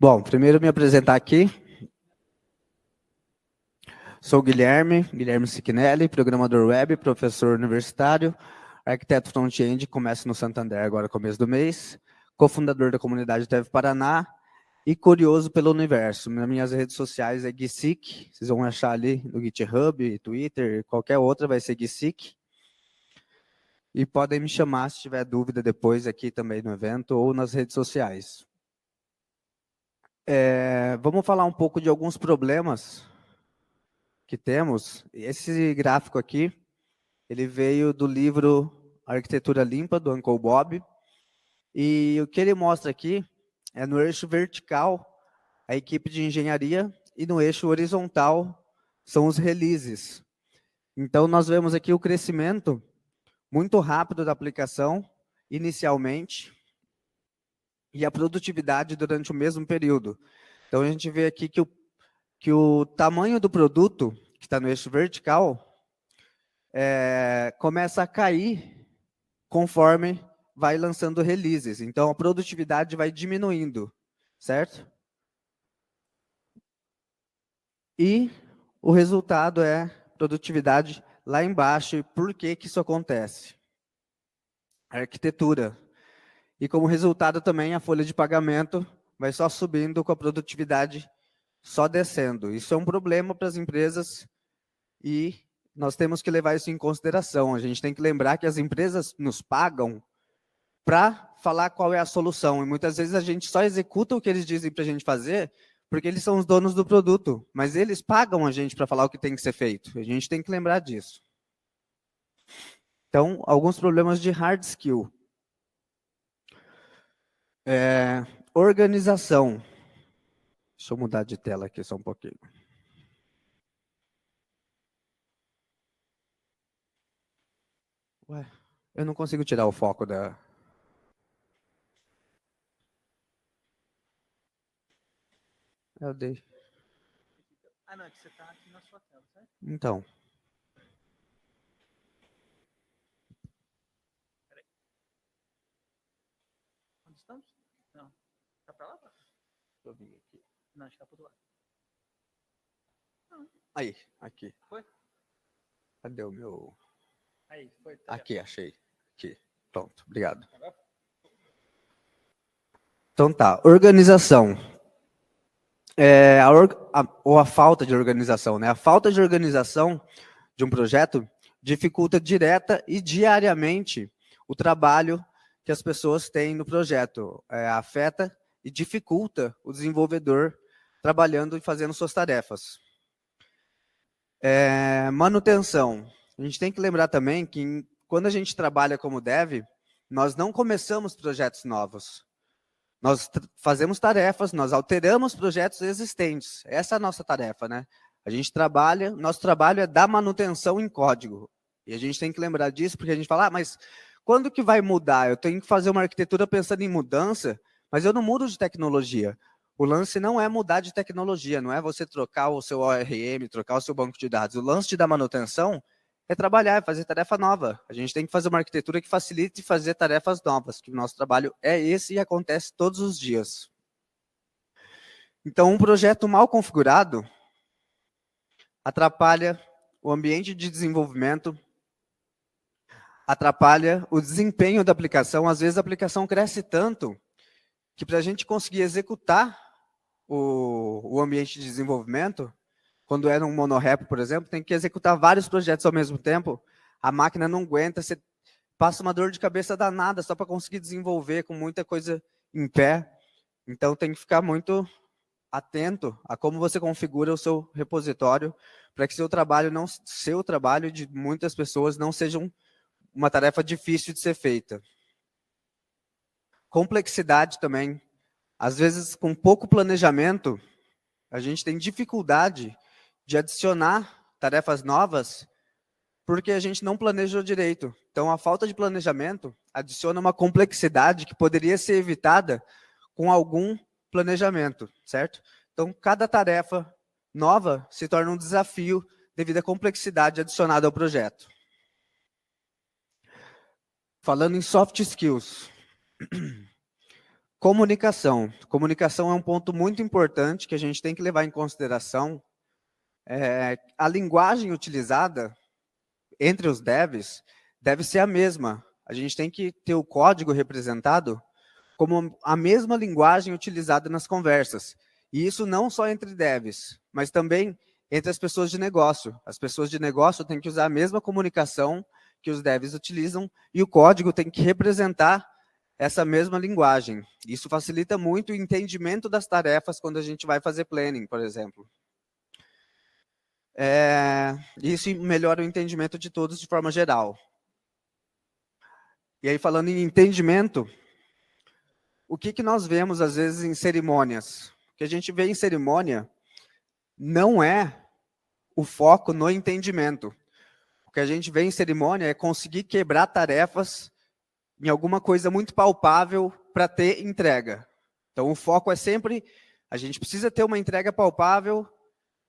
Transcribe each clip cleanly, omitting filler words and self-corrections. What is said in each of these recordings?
Bom, primeiro me apresentar aqui. Sou Guilherme Sicnelli, programador web, professor universitário, arquiteto front-end, começo no Santander agora começo do mês, cofundador da comunidade Dev Paraná e curioso pelo universo. Nas minhas redes sociais é Guisic, vocês vão achar ali no GitHub, Twitter, qualquer outra vai ser Guisic. E podem me chamar se tiver dúvida depois aqui também no evento ou nas redes sociais. Vamos falar um pouco de alguns problemas que temos. Esse gráfico aqui, ele veio do livro Arquitetura Limpa, do Uncle Bob, e o que ele mostra aqui é no eixo vertical, a equipe de engenharia, e no eixo horizontal são os releases. Então, nós vemos aqui o crescimento muito rápido da aplicação, inicialmente, e a produtividade durante o mesmo período. Então, a gente vê aqui que o tamanho do produto, que está no eixo vertical, começa a cair conforme vai lançando releases. Então, a produtividade vai diminuindo, certo? E o resultado é produtividade lá embaixo. E por que que isso acontece? A arquitetura. E como resultado também, a folha de pagamento vai só subindo com a produtividade só descendo. Isso é um problema para as empresas e nós temos que levar isso em consideração. A gente tem que lembrar que as empresas nos pagam para falar qual é a solução. E muitas vezes a gente só executa o que eles dizem para a gente fazer, porque eles são os donos do produto. Mas eles pagam a gente para falar o que tem que ser feito. A gente tem que lembrar disso. Então, alguns problemas de hard skill. Organização. Deixa eu mudar de tela aqui só um pouquinho. Ué, eu não consigo tirar o foco da... Eu dei. Ah, não, é que você está aqui na sua tela, certo? Então. Peraí. Onde estamos? Não. Tá para lá? Deixa eu vir aqui. Não, acho que tá para o lado. Não. Aí, aqui. Foi? Cadê o meu... Aí, foi. Tá aqui, vendo? Achei. Aqui. Pronto, obrigado. Tá. Então tá, organização. Ou a falta de organização, né? A falta de organização de um projeto dificulta direta e diariamente o trabalho que as pessoas têm no projeto. Afeta e dificulta o desenvolvedor trabalhando e fazendo suas tarefas. Manutenção. A gente tem que lembrar também que quando a gente trabalha como dev, nós não começamos projetos novos. Nós fazemos tarefas, nós alteramos projetos existentes. Essa é a nossa tarefa, né? A gente trabalha, nosso trabalho é dar manutenção em código. E a gente tem que lembrar disso, porque a gente fala, mas quando que vai mudar? Eu tenho que fazer uma arquitetura pensando em mudança, mas eu não mudo de tecnologia. O lance não é mudar de tecnologia, não é você trocar o seu ORM, trocar o seu banco de dados. O lance de dar manutenção é trabalhar, é fazer tarefa nova. A gente tem que fazer uma arquitetura que facilite fazer tarefas novas, que o nosso trabalho é esse e acontece todos os dias. Então, um projeto mal configurado atrapalha o ambiente de desenvolvimento, atrapalha o desempenho da aplicação. Às vezes, a aplicação cresce tanto que para a gente conseguir executar o ambiente de desenvolvimento, quando é um monorepo, por exemplo, tem que executar vários projetos ao mesmo tempo, a máquina não aguenta, você passa uma dor de cabeça danada só para conseguir desenvolver com muita coisa em pé. Então, tem que ficar muito atento a como você configura o seu repositório para que seu trabalho e de muitas pessoas não seja uma tarefa difícil de ser feita. Complexidade também. Às vezes, com pouco planejamento, a gente tem dificuldade de adicionar tarefas novas porque a gente não planejou direito. Então, a falta de planejamento adiciona uma complexidade que poderia ser evitada com algum planejamento, certo? Então, cada tarefa nova se torna um desafio devido à complexidade adicionada ao projeto. Falando em soft skills. Comunicação. Comunicação é um ponto muito importante que a gente tem que levar em consideração. A linguagem utilizada entre os devs deve ser a mesma. A gente tem que ter o código representado como a mesma linguagem utilizada nas conversas. E isso não só entre devs, mas também entre as pessoas de negócio. As pessoas de negócio têm que usar a mesma comunicação que os devs utilizam e o código tem que representar essa mesma linguagem. Isso facilita muito o entendimento das tarefas quando a gente vai fazer planning, por exemplo. Isso melhora o entendimento de todos de forma geral. E aí, falando em entendimento, o que nós vemos, às vezes, em cerimônias? O que a gente vê em cerimônia não é o foco no entendimento. O que a gente vê em cerimônia é conseguir quebrar tarefas em alguma coisa muito palpável para ter entrega. Então, o foco é sempre, a gente precisa ter uma entrega palpável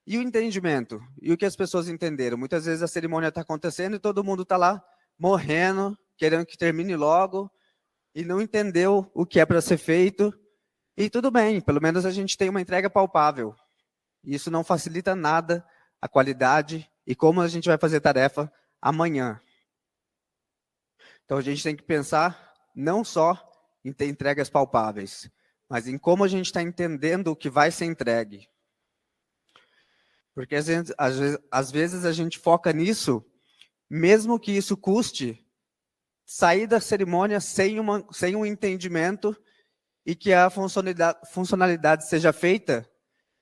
e o entendimento. E o que as pessoas entenderam? Muitas vezes a cerimônia está acontecendo e todo mundo está lá morrendo, querendo que termine logo, e não entendeu o que é para ser feito. E tudo bem, pelo menos a gente tem uma entrega palpável. Isso não facilita nada a qualidade e como a gente vai fazer tarefa amanhã. Então, a gente tem que pensar não só em ter entregas palpáveis, mas em como a gente está entendendo o que vai ser entregue. Porque, às vezes, a gente foca nisso, mesmo que isso custe sair da cerimônia sem um entendimento e que a funcionalidade seja feita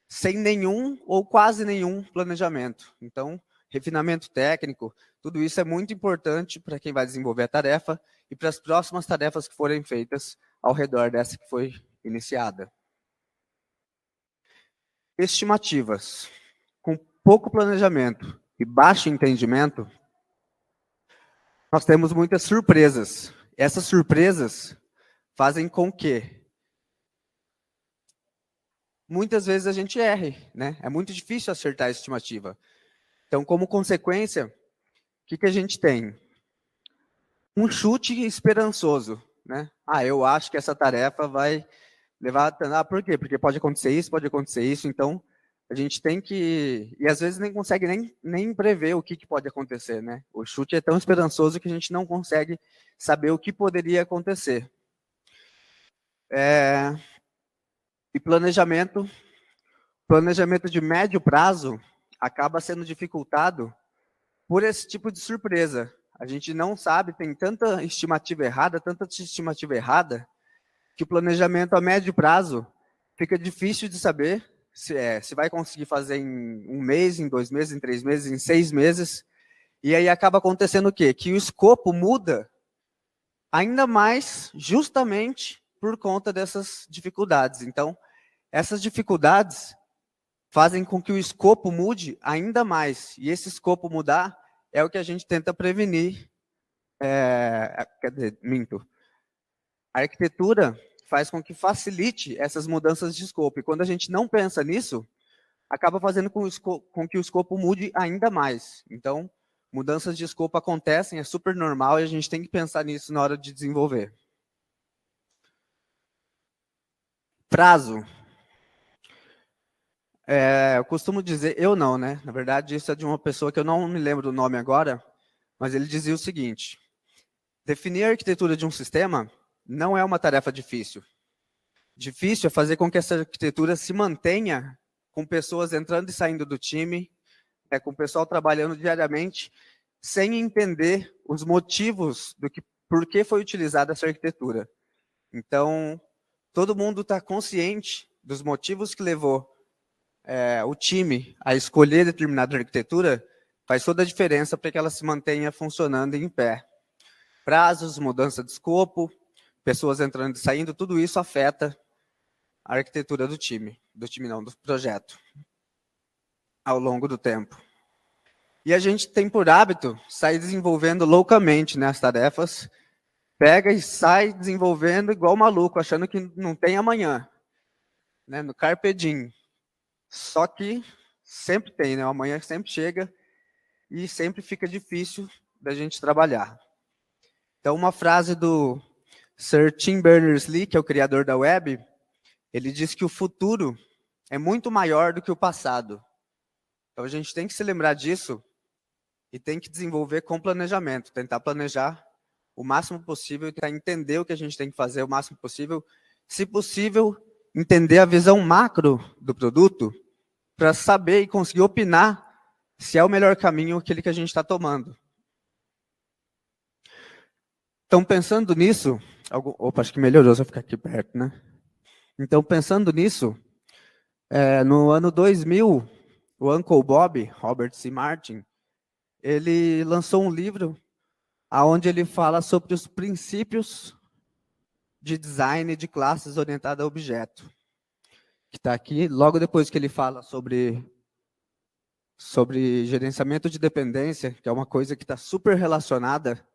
sem nenhum ou quase nenhum planejamento. Então, refinamento técnico, tudo isso é muito importante para quem vai desenvolver a tarefa e para as próximas tarefas que forem feitas ao redor dessa que foi iniciada. Estimativas. Com pouco planejamento e baixo entendimento, nós temos muitas surpresas. Essas surpresas fazem com que muitas vezes a gente erre, né? É muito difícil acertar a estimativa. Então, como consequência, o que a gente tem? Um chute esperançoso, né? Eu acho que essa tarefa vai levar... por quê? Porque pode acontecer isso, então a gente tem que... E às vezes nem consegue nem prever o que pode acontecer, né? O chute é tão esperançoso que a gente não consegue saber o que poderia acontecer. E planejamento de médio prazo acaba sendo dificultado por esse tipo de surpresa. A gente não sabe, tem tanta estimativa errada, que o planejamento a médio prazo fica difícil de saber se vai conseguir fazer em 1 mês, em 2 meses, em 3 meses, em 6 meses. E aí acaba acontecendo o quê? Que o escopo muda ainda mais justamente por conta dessas dificuldades. Então, essas dificuldades fazem com que o escopo mude ainda mais. E esse escopo mudar é o que a gente tenta prevenir. A arquitetura faz com que facilite essas mudanças de escopo. E quando a gente não pensa nisso, acaba fazendo com que o escopo mude ainda mais. Então, mudanças de escopo acontecem, é super normal, e a gente tem que pensar nisso na hora de desenvolver. Prazo. Eu costumo dizer, eu não, né? Na verdade, isso é de uma pessoa que eu não me lembro do nome agora, mas ele dizia o seguinte: definir a arquitetura de um sistema não é uma tarefa difícil. Difícil é fazer com que essa arquitetura se mantenha com pessoas entrando e saindo do time, com o pessoal trabalhando diariamente, sem entender os motivos por que foi utilizada essa arquitetura. Então, todo mundo está consciente dos motivos que levou o time a escolher determinada arquitetura, faz toda a diferença para que ela se mantenha funcionando em pé. Prazos, mudança de escopo, pessoas entrando e saindo, tudo isso afeta a arquitetura do time. Do projeto, ao longo do tempo. E a gente tem por hábito sair desenvolvendo loucamente, né, as tarefas, pega e sai desenvolvendo igual maluco, achando que não tem amanhã, né, no carpe diem. Só que sempre tem, né? O amanhã sempre chega e sempre fica difícil da gente trabalhar. Então, uma frase do Sir Tim Berners-Lee, que é o criador da web, ele diz que o futuro é muito maior do que o passado. Então, a gente tem que se lembrar disso e tem que desenvolver com planejamento, tentar planejar o máximo possível e tentar entender o que a gente tem que fazer o máximo possível. Se possível, entender a visão macro do produto para saber e conseguir opinar se é o melhor caminho aquele que a gente está tomando. Então, pensando nisso... Opa, acho que melhorou se eu ficar aqui perto, né? Então, pensando nisso, no ano 2000, o Uncle Bob, Robert C. Martin, ele lançou um livro onde ele fala sobre os princípios de design de classes orientadas a objeto. Que está aqui, logo depois que ele fala sobre gerenciamento de dependência, que é uma coisa que está super relacionada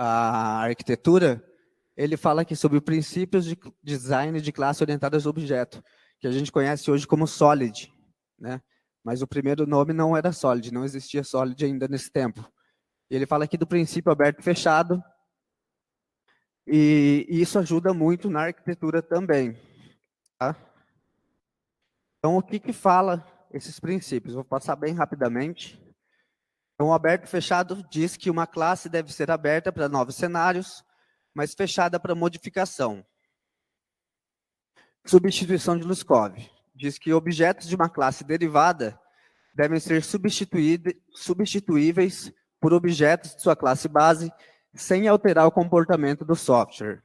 à arquitetura, ele fala aqui sobre princípios de design de classe orientadas a objeto, que a gente conhece hoje como Solid, né? Mas o primeiro nome não era Solid, não existia Solid ainda nesse tempo. E ele fala aqui do princípio aberto e fechado, e isso ajuda muito na arquitetura também. Tá? Então, o que fala esses princípios? Vou passar bem rapidamente. Então, o aberto e fechado diz que uma classe deve ser aberta para novos cenários, mas fechada para modificação. Substituição de Luskov diz que objetos de uma classe derivada devem ser substituíveis por objetos de sua classe base, sem alterar o comportamento do software.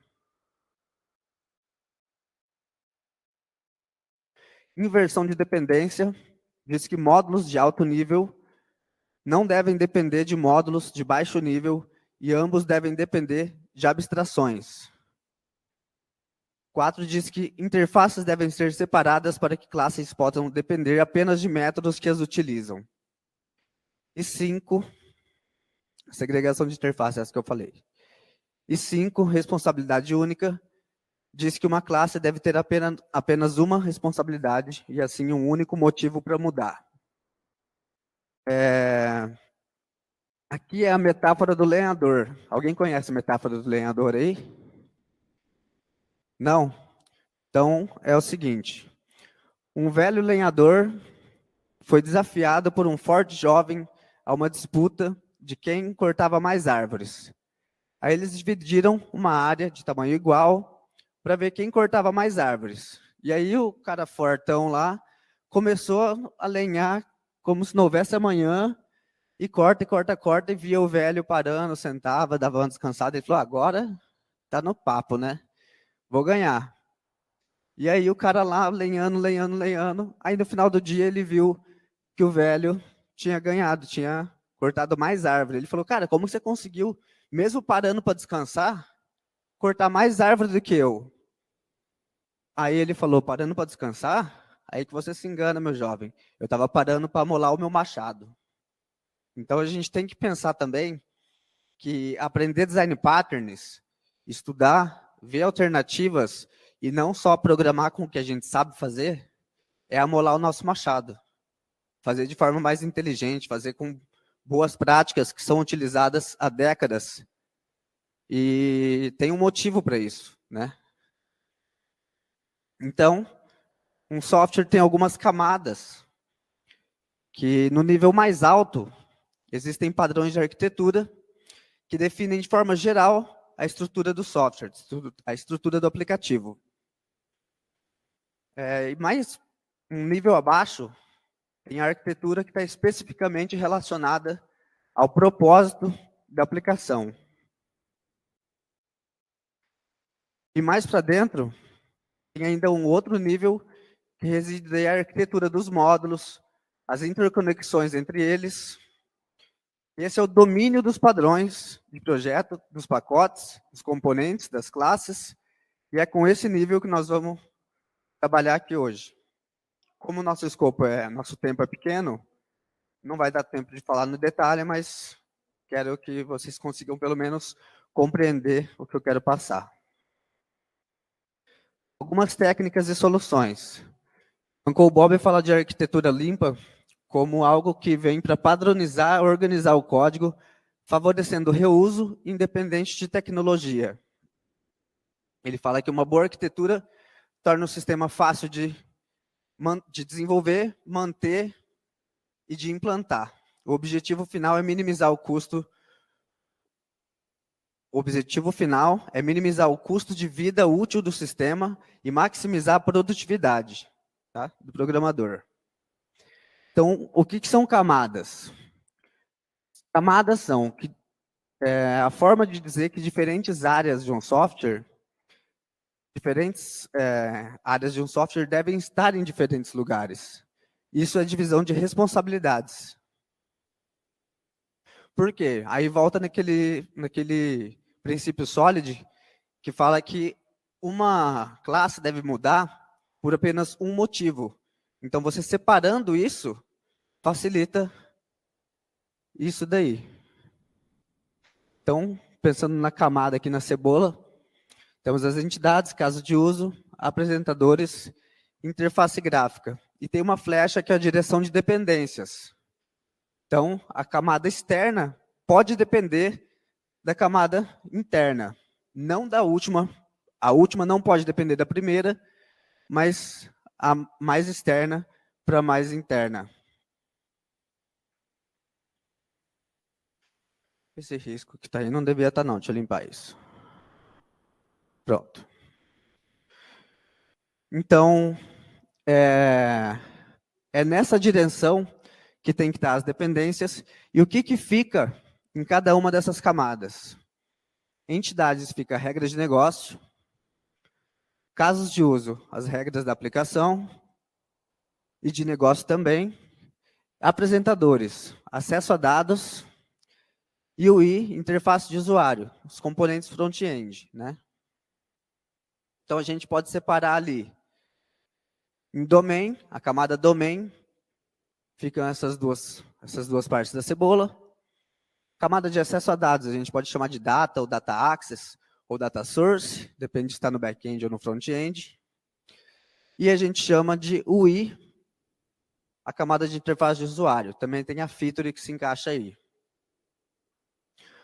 Inversão de dependência diz que módulos de alto nível não devem depender de módulos de baixo nível e ambos devem depender de abstrações. 4 diz que interfaces devem ser separadas para que classes possam depender apenas de métodos que as utilizam. E 5, segregação de interface, essa que eu falei. E 5, responsabilidade única, diz que uma classe deve ter apenas uma responsabilidade e assim um único motivo para mudar. Aqui é a metáfora do lenhador. Alguém conhece a metáfora do lenhador aí? Não? Então, é o seguinte. Um velho lenhador foi desafiado por um forte jovem a uma disputa de quem cortava mais árvores. Aí eles dividiram uma área de tamanho igual para ver quem cortava mais árvores. E aí o cara fortão lá começou a lenhar como se não houvesse amanhã, e corta, e via o velho parando, sentava, dava uma descansada, ele falou, agora tá no papo, né? Vou ganhar. E aí o cara lá lenhando, aí no final do dia ele viu que o velho tinha ganhado, tinha cortado mais árvore. Ele falou, cara, como você conseguiu, mesmo parando para descansar, cortar mais árvore do que eu? Aí ele falou, parando para descansar? Aí que você se engana, meu jovem. Eu estava parando para amolar o meu machado. Então, a gente tem que pensar também que aprender design patterns, estudar, ver alternativas e não só programar com o que a gente sabe fazer, é amolar o nosso machado. Fazer de forma mais inteligente, fazer com boas práticas que são utilizadas há décadas. E tem um motivo para isso, né? Então, um software tem algumas camadas que, no nível mais alto, existem padrões de arquitetura que definem de forma geral a estrutura do software, a estrutura do aplicativo. E mais um nível abaixo, tem a arquitetura que está especificamente relacionada ao propósito da aplicação. E mais para dentro, tem ainda um outro nível que reside na arquitetura dos módulos, as interconexões entre eles. Esse é o domínio dos padrões de projeto, dos pacotes, dos componentes, das classes, e é com esse nível que nós vamos trabalhar aqui hoje. Como o nosso nosso tempo é pequeno, não vai dar tempo de falar no detalhe, mas quero que vocês consigam pelo menos compreender o que eu quero passar. Algumas técnicas e soluções. Uncle Bob fala de arquitetura limpa como algo que vem para padronizar, organizar o código, favorecendo o reuso independente de tecnologia. Ele fala que uma boa arquitetura torna o sistema fácil de desenvolver, manter e de implantar. O objetivo final é minimizar o custo. O objetivo final é minimizar o custo de vida útil do sistema e maximizar a produtividade, tá, do programador. Então, o que são camadas? Camadas são a forma de dizer que diferentes áreas de um software, devem estar em diferentes lugares. Isso é divisão de responsabilidades. Por quê? Aí volta naquele princípio SOLID, que fala que uma classe deve mudar por apenas um motivo. Então, você separando isso, facilita isso daí. Então, pensando na camada aqui na cebola, temos as entidades, caso de uso, apresentadores, interface gráfica. E tem uma flecha que é a direção de dependências. Então, a camada externa pode depender da camada interna, não da última. A última não pode depender da primeira, mas a mais externa para a mais interna. Esse risco que está aí não devia estar não, deixa eu limpar isso. Pronto. Então, é nessa direção que tem que estar as dependências. E o que fica em cada uma dessas camadas? Entidades fica a regra de negócio, casos de uso, as regras da aplicação e de negócio também, apresentadores, acesso a dados, e UI, interface de usuário, os componentes front-end, né? Então, a gente pode separar ali. Em domain, a camada domain, ficam essas duas partes da cebola. Camada de acesso a dados, a gente pode chamar de data, ou data access, ou data source, depende se está no back-end ou no front-end. E a gente chama de UI, a camada de interface de usuário. Também tem a feature que se encaixa aí.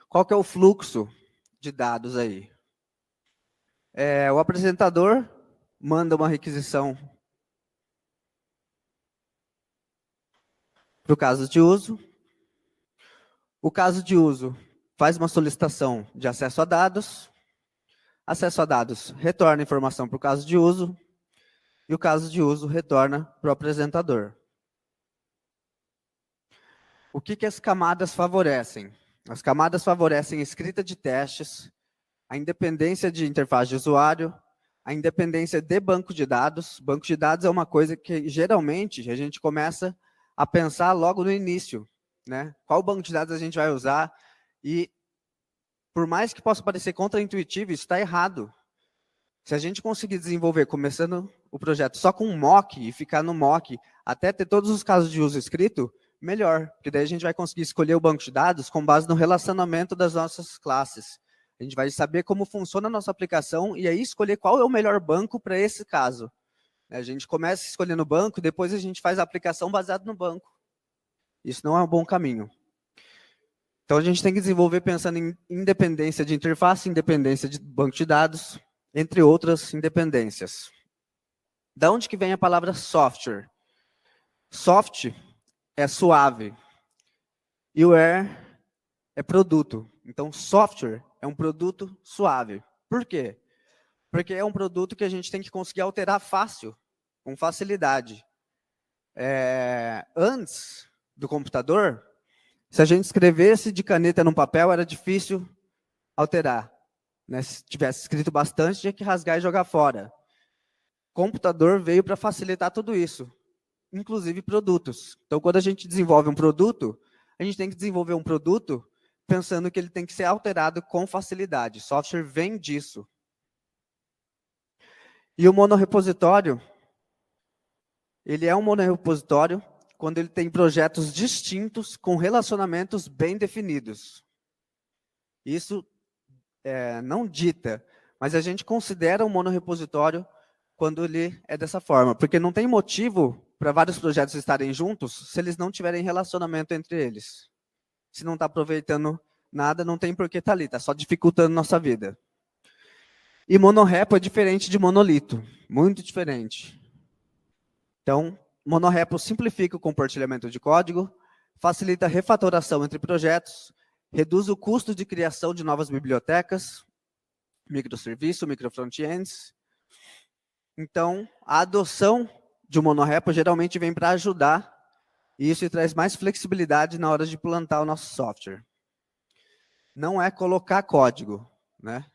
Qual que é o fluxo de dados aí? O apresentador manda uma requisição para o caso de uso. O caso de uso faz uma solicitação de acesso a dados. Acesso a dados retorna informação para o caso de uso. E o caso de uso retorna para o apresentador. O que as camadas favorecem? As camadas favorecem a escrita de testes, a independência de interface de usuário, a independência de banco de dados. Banco de dados é uma coisa que, geralmente, a gente começa a pensar logo no início, né? Qual banco de dados a gente vai usar? E, por mais que possa parecer contraintuitivo, isso está errado. Se a gente conseguir desenvolver, começando o projeto só com um mock, e ficar no mock, até ter todos os casos de uso escrito, melhor. Porque daí a gente vai conseguir escolher o banco de dados com base no relacionamento das nossas classes. A gente vai saber como funciona a nossa aplicação e aí escolher qual é o melhor banco para esse caso. A gente começa escolhendo o banco, depois a gente faz a aplicação baseada no banco. Isso não é um bom caminho. Então, a gente tem que desenvolver pensando em independência de interface, independência de banco de dados, entre outras independências. Da onde que vem a palavra software? Soft é suave. E o ware é produto. Então, software é um produto suave. Por quê? Porque é um produto que a gente tem que conseguir alterar fácil, com facilidade. Antes do computador, se a gente escrevesse de caneta num papel, era difícil alterar. Né? Se tivesse escrito bastante, tinha que rasgar e jogar fora. O computador veio para facilitar tudo isso, inclusive produtos. Então, quando a gente desenvolve um produto, a gente tem que desenvolver um produto pensando que ele tem que ser alterado com facilidade. Software vem disso. E o monorepositório, ele é um monorepositório quando ele tem projetos distintos com relacionamentos bem definidos. Isso não dita, mas a gente considera um monorepositório quando ele é dessa forma, porque não tem motivo para vários projetos estarem juntos se eles não tiverem relacionamento entre eles. Se não está aproveitando nada, não tem por que estar ali, está só dificultando nossa vida. E monorepo é diferente de monolito, muito diferente. Então, monorepo simplifica o compartilhamento de código, facilita a refatoração entre projetos, reduz o custo de criação de novas bibliotecas, microserviço, microfrontends. Então, a adoção de um monorepo geralmente vem para ajudar, e isso traz mais flexibilidade na hora de implantar o nosso software. Não é colocar código, né?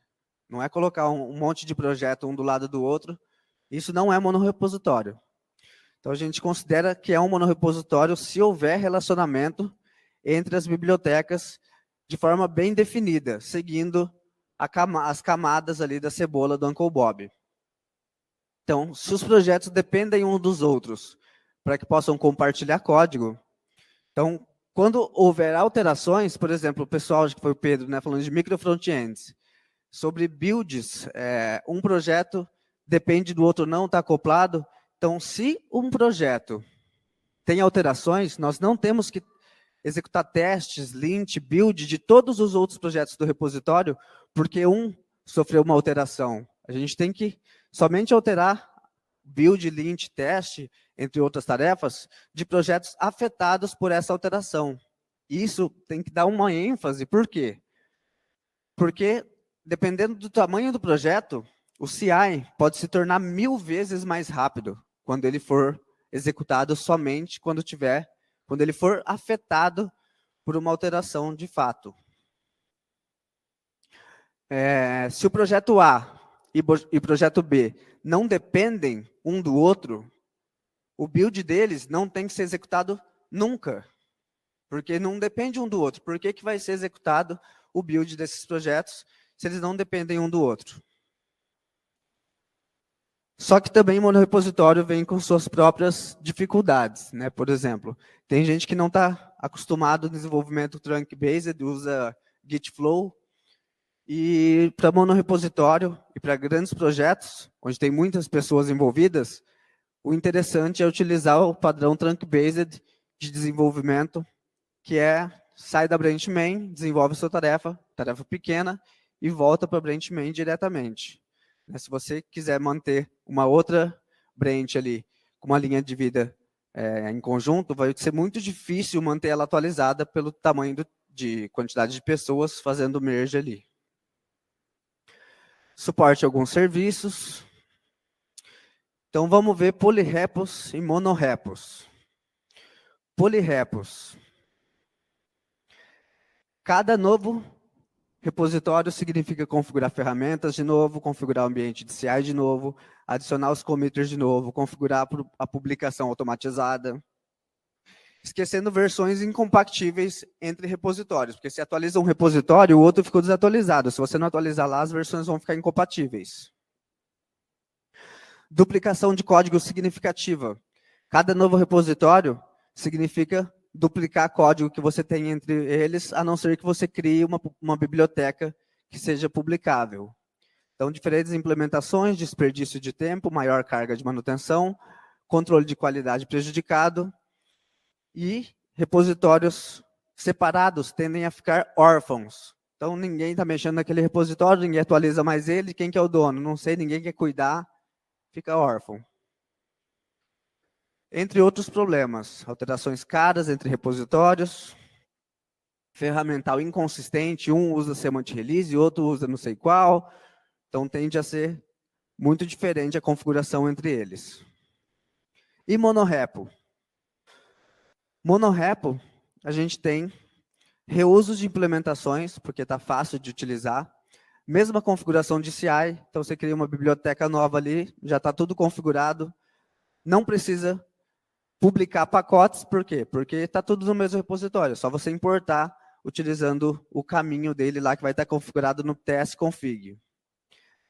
Não é colocar um monte de projeto um do lado do outro. Isso não é monorepositório. Então, a gente considera que é um monorepositório se houver relacionamento entre as bibliotecas de forma bem definida, seguindo as camadas ali da cebola do Uncle Bob. Então, se os projetos dependem uns dos outros para que possam compartilhar código, então, quando houver alterações, por exemplo, o pessoal, acho que foi o Pedro, né, falando de microfrontends, sobre builds, um projeto depende do outro, não está acoplado. Então, se um projeto tem alterações, nós não temos que executar testes, lint, build de todos os outros projetos do repositório, porque um sofreu uma alteração. A gente tem que somente alterar build, lint, teste, entre outras tarefas, de projetos afetados por essa alteração. Isso tem que dar uma ênfase. Por quê? Porque, dependendo do tamanho do projeto, o CI pode se tornar 1000 vezes mais rápido quando ele for executado somente quando ele for afetado por uma alteração de fato. Se o projeto A e o projeto B não dependem um do outro, o build deles não tem que ser executado nunca, porque não depende um do outro. Por que vai ser executado o build desses projetos se eles não dependem um do outro? Só que também o monorepositório vem com suas próprias dificuldades, né? Por exemplo, tem gente que não está acostumado ao desenvolvimento trunk-based, usa Git Flow, e para monorepositório e para grandes projetos, onde tem muitas pessoas envolvidas, o interessante é utilizar o padrão trunk-based de desenvolvimento, que sai da branch main, desenvolve sua tarefa pequena, e volta para a branch main diretamente. Se você quiser manter uma outra branch ali, com uma linha de vida em conjunto, vai ser muito difícil manter ela atualizada pelo tamanho de quantidade de pessoas fazendo merge ali. Suporte a alguns serviços. Então, vamos ver polyrepos e monorepos. Polyrepos. Cada novo repositório significa configurar ferramentas de novo, configurar o ambiente de CI de novo, adicionar os committers de novo, configurar a publicação automatizada. Esquecendo versões incompatíveis entre repositórios, porque se atualiza um repositório, o outro ficou desatualizado. Se você não atualizar lá, as versões vão ficar incompatíveis. Duplicação de código significativa. Cada novo repositório significa duplicar código que você tem entre eles, a não ser que você crie uma biblioteca que seja publicável. Então, diferentes implementações, desperdício de tempo, maior carga de manutenção, controle de qualidade prejudicado, e repositórios separados tendem a ficar órfãos. Então, ninguém está mexendo naquele repositório, ninguém atualiza mais ele, quem que é o dono? Não sei, ninguém quer cuidar, fica órfão. Entre outros problemas, alterações caras entre repositórios, ferramental inconsistente, um usa semantic release, outro usa não sei qual, então tende a ser muito diferente a configuração entre eles. E monorepo? Monorepo, a gente tem reuso de implementações, porque está fácil de utilizar, mesma configuração de CI, então você cria uma biblioteca nova ali, já está tudo configurado, não precisa publicar pacotes, por quê? Porque está tudo no mesmo repositório, é só você importar utilizando o caminho dele lá que vai estar configurado no tsconfig.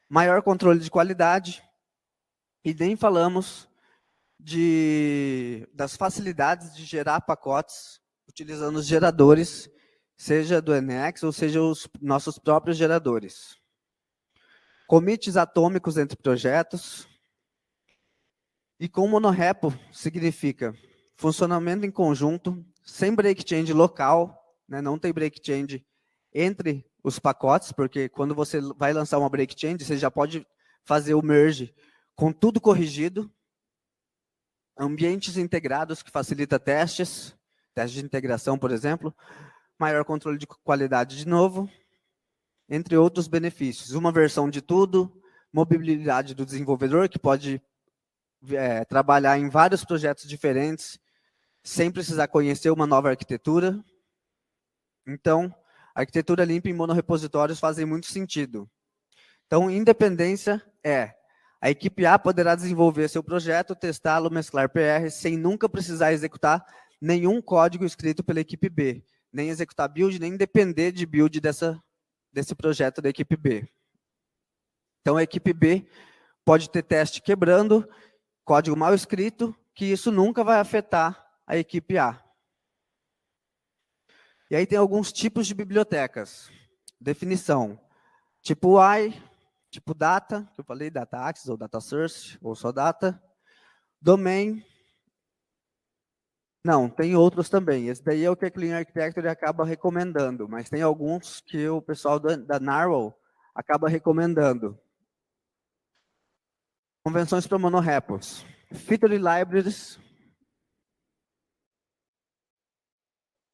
Maior controle de qualidade, e nem falamos das facilidades de gerar pacotes utilizando os geradores, seja do NX ou seja os nossos próprios geradores. Commits atômicos entre projetos. E com monorepo significa funcionamento em conjunto, sem break change local, né, não tem break change entre os pacotes, porque quando você vai lançar uma break change, você já pode fazer o merge com tudo corrigido. Ambientes integrados que facilita testes de integração, por exemplo, maior controle de qualidade de novo, entre outros benefícios. Uma versão de tudo, mobilidade do desenvolvedor, que pode trabalhar em vários projetos diferentes, sem precisar conhecer uma nova arquitetura. Então, arquitetura limpa em monorepositórios fazem muito sentido. Então, independência a equipe A poderá desenvolver seu projeto, testá-lo, mesclar PR, sem nunca precisar executar nenhum código escrito pela equipe B, nem executar build, nem depender de build desse projeto da equipe B. Então, a equipe B pode ter teste quebrando, código mal escrito, que isso nunca vai afetar a equipe A. E aí tem alguns tipos de bibliotecas. Definição. Tipo UI, tipo data, que eu falei, data access ou data source, ou só data. Domain. Não, tem outros também. Esse daí é o que a Clean Architecture acaba recomendando, mas tem alguns que o pessoal da Narwhal acaba recomendando. Convenções para monorepos. Feature libraries.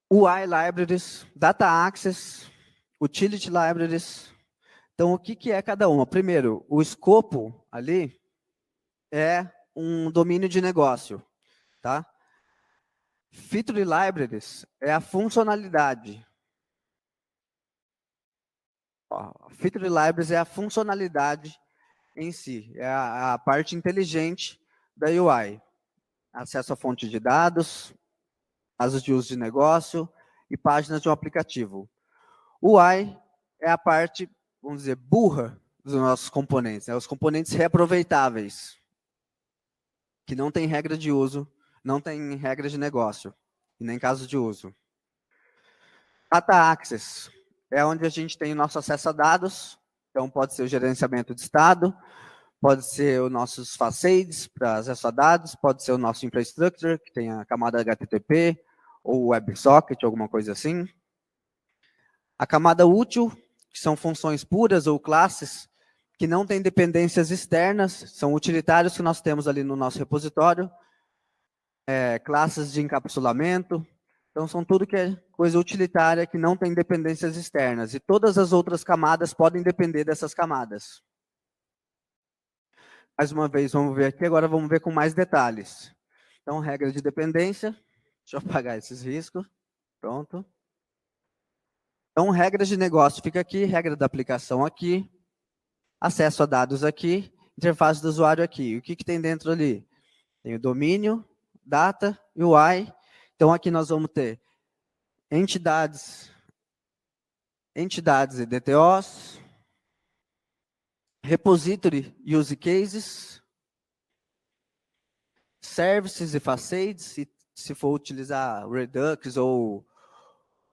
UI libraries. Data access. Utility libraries. Então, o que é cada uma? Primeiro, o escopo ali é um domínio de negócio, tá? Feature libraries é a funcionalidade. Feature libraries é a funcionalidade em si, é a parte inteligente da UI. Acesso à fonte de dados, casos de uso de negócio e páginas de um aplicativo. UI é a parte, vamos dizer, burra dos nossos componentes, os componentes reaproveitáveis, que não tem regra de uso, não tem regra de negócio, e nem caso de uso. Data Access é onde a gente tem o nosso acesso a dados, então pode ser o gerenciamento de estado, pode ser os nossos facades para acesso a dados, pode ser o nosso infrastructure, que tem a camada HTTP, ou WebSocket, alguma coisa assim. A camada útil, que são funções puras ou classes, que não têm dependências externas, são utilitários que nós temos ali no nosso repositório, classes de encapsulamento, então são tudo que é coisa utilitária que não tem dependências externas, e todas as outras camadas podem depender dessas camadas. Mais uma vez, vamos ver aqui, agora vamos ver com mais detalhes. Então, regra de dependência, deixa eu apagar esses riscos, pronto. Então, regras de negócio fica aqui, regra da aplicação aqui, acesso a dados aqui, interface do usuário aqui. O que tem dentro ali? Tem o domínio, data, UI. Então, aqui nós vamos ter entidades e DTOs, repository use cases, services e facades, se for utilizar Redux ou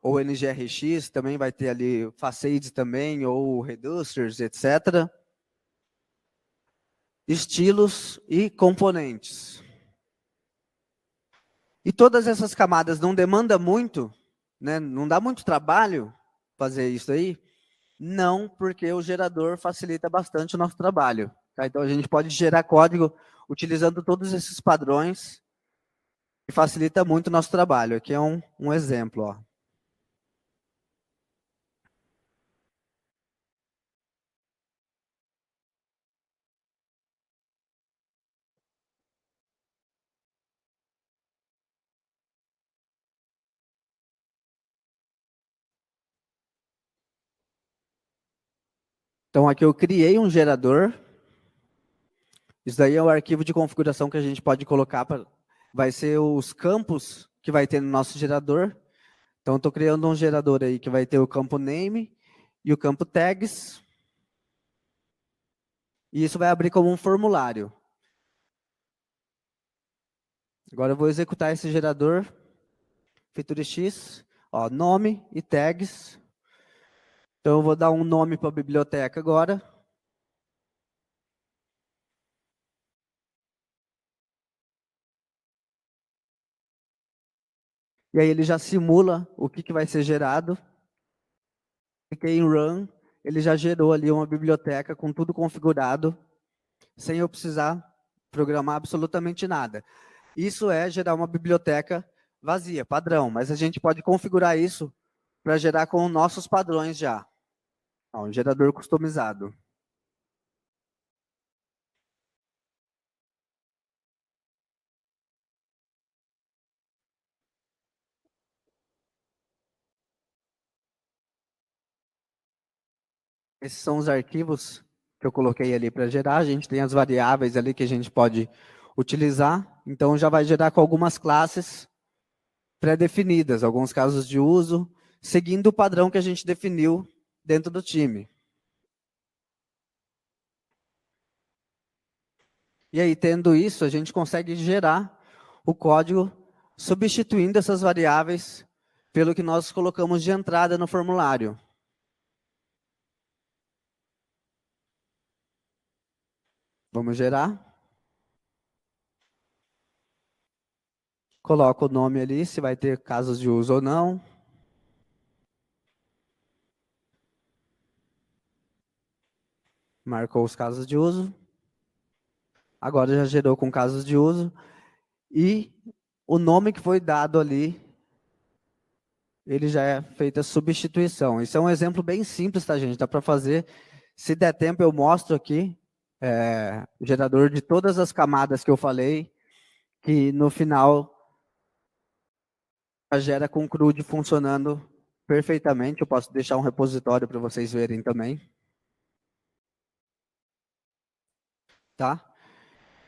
NGRX, também vai ter ali facades também, ou reducers, etc. Estilos e componentes. E todas essas camadas não demandam muito, né? Não dá muito trabalho fazer isso aí? Não, porque o gerador facilita bastante o nosso trabalho. Tá? Então, a gente pode gerar código utilizando todos esses padrões e facilita muito o nosso trabalho. Aqui é um exemplo. Ó. Então, aqui eu criei um gerador. Isso daí é o arquivo de configuração que a gente pode colocar. Vai ser os campos que vai ter no nosso gerador. Então, estou criando um gerador aí que vai ter o campo name e o campo tags. E isso vai abrir como um formulário. Agora eu vou executar esse gerador. Feature X, ó, nome e tags. Então, eu vou dar um nome para a biblioteca agora. E aí ele já simula o que vai ser gerado. cliquei em Run, ele já gerou ali uma biblioteca com tudo configurado, sem eu precisar programar absolutamente nada. Isso é gerar uma biblioteca vazia, padrão, mas a gente pode configurar isso para gerar com nossos padrões já. Ó, um gerador customizado. Esses são os arquivos que eu coloquei ali para gerar. A gente tem as variáveis ali que a gente pode utilizar. Então, já vai gerar com algumas classes pré-definidas, alguns casos de uso, seguindo o padrão que a gente definiu dentro do time. E aí, tendo isso, a gente consegue gerar o código substituindo essas variáveis pelo que nós colocamos de entrada no formulário. Vamos gerar. Coloca o nome ali, se vai ter casos de uso ou não. Marcou os casos de uso. Agora já gerou com casos de uso. E o nome que foi dado ali, ele já é feita a substituição. Isso é um exemplo bem simples, tá, gente? Dá para fazer. Se der tempo, eu mostro aqui o gerador de todas as camadas que eu falei, que no final gera com CRUD funcionando perfeitamente. Eu posso deixar um repositório para vocês verem também. Tá?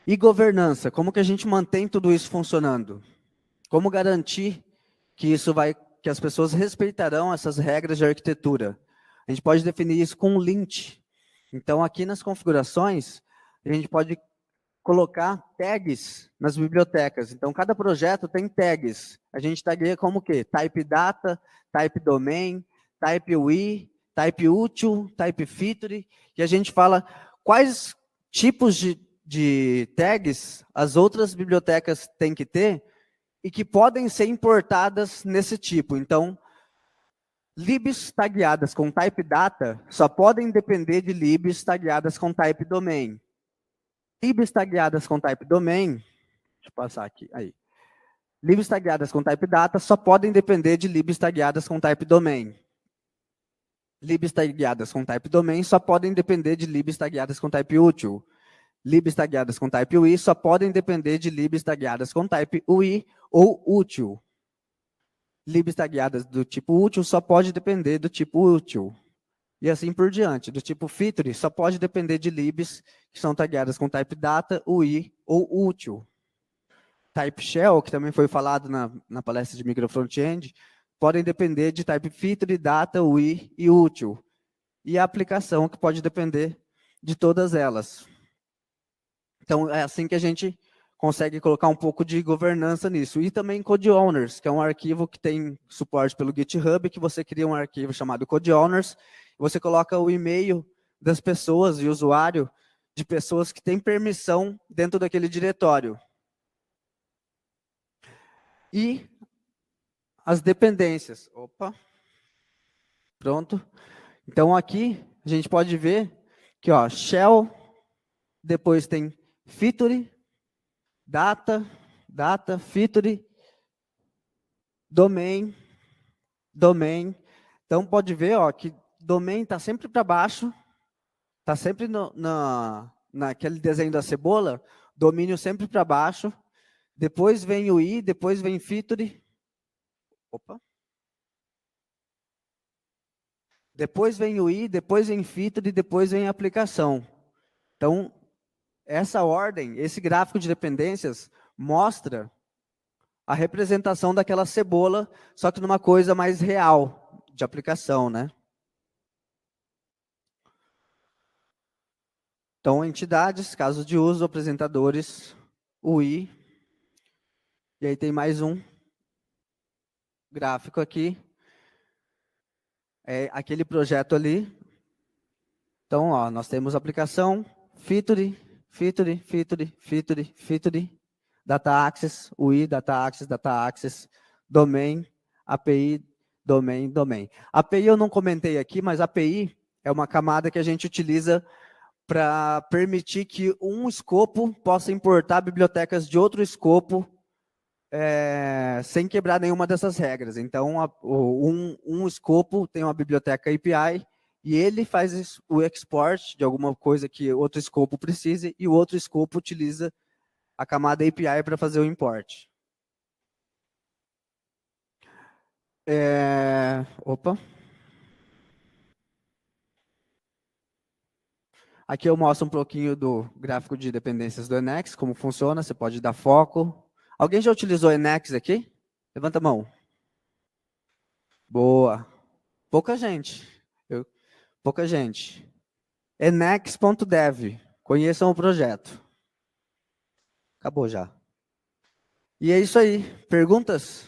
E governança, como que a gente mantém tudo isso funcionando? Como garantir que que as pessoas respeitarão essas regras de arquitetura? A gente pode definir isso com um lint. Então, aqui nas configurações, a gente pode colocar tags nas bibliotecas. Então, cada projeto tem tags. A gente tagueia como o quê? Type data, type domain, type UI, type útil, type feature. E a gente fala quais tipos de tags as outras bibliotecas têm que ter e que podem ser importadas nesse tipo. Então, libs tagueadas com type data só podem depender de libs tagueadas com type domain. Libs tagueadas com type domain, deixa eu passar aqui, aí. Libs tagueadas com type data só podem depender de libs tagueadas com type domain. Libs tagueadas com type domain só podem depender de libs tagueadas com type útil. Libs tagueadas com type UI só podem depender de libs tagueadas com type UI ou útil. Libs tagueadas do tipo útil só pode depender do tipo útil. E assim por diante. Do tipo feature só pode depender de libs que são tagueadas com type data, UI ou útil. Type shell, que também foi falado na palestra de micro front-end, podem depender de type feature, data, UI e útil. E a aplicação, que pode depender de todas elas. Então, é assim que a gente consegue colocar um pouco de governança nisso. E também Code Owners, que é um arquivo que tem suporte pelo GitHub, que você cria um arquivo chamado Code Owners, você coloca o e-mail das pessoas e usuário de pessoas que têm permissão dentro daquele diretório. E as dependências. Opa. Pronto. Então, aqui, a gente pode ver que, ó, shell, depois tem feature, data, feature, domain. Então, pode ver, ó, que domain está sempre para baixo, está sempre naquele desenho da cebola, domínio sempre para baixo, depois vem o i, depois vem feature, opa. Depois vem o i, depois vem feature, depois vem a aplicação. Então, essa ordem, esse gráfico de dependências, mostra a representação daquela cebola, só que numa coisa mais real de aplicação, né? Então, entidades, casos de uso, apresentadores, UI. E aí tem mais um gráfico aqui. É aquele projeto ali. Então, ó, nós temos aplicação, feature, data access, UI, data access, domain, API, Domain. API eu não comentei aqui, mas API é uma camada que a gente utiliza para permitir que um escopo possa importar bibliotecas de outro escopo sem quebrar nenhuma dessas regras. Então, um escopo tem uma biblioteca API e ele faz o export de alguma coisa que outro escopo precise e o outro escopo utiliza a camada API para fazer o import. Opa. Aqui eu mostro um pouquinho do gráfico de dependências do Emacs, como funciona, você pode dar foco. Alguém já utilizou Emacs aqui? Levanta a mão. Boa. Pouca gente. Pouca gente. Emacs.dev. Conheçam o projeto. Acabou já. E é isso aí. Perguntas?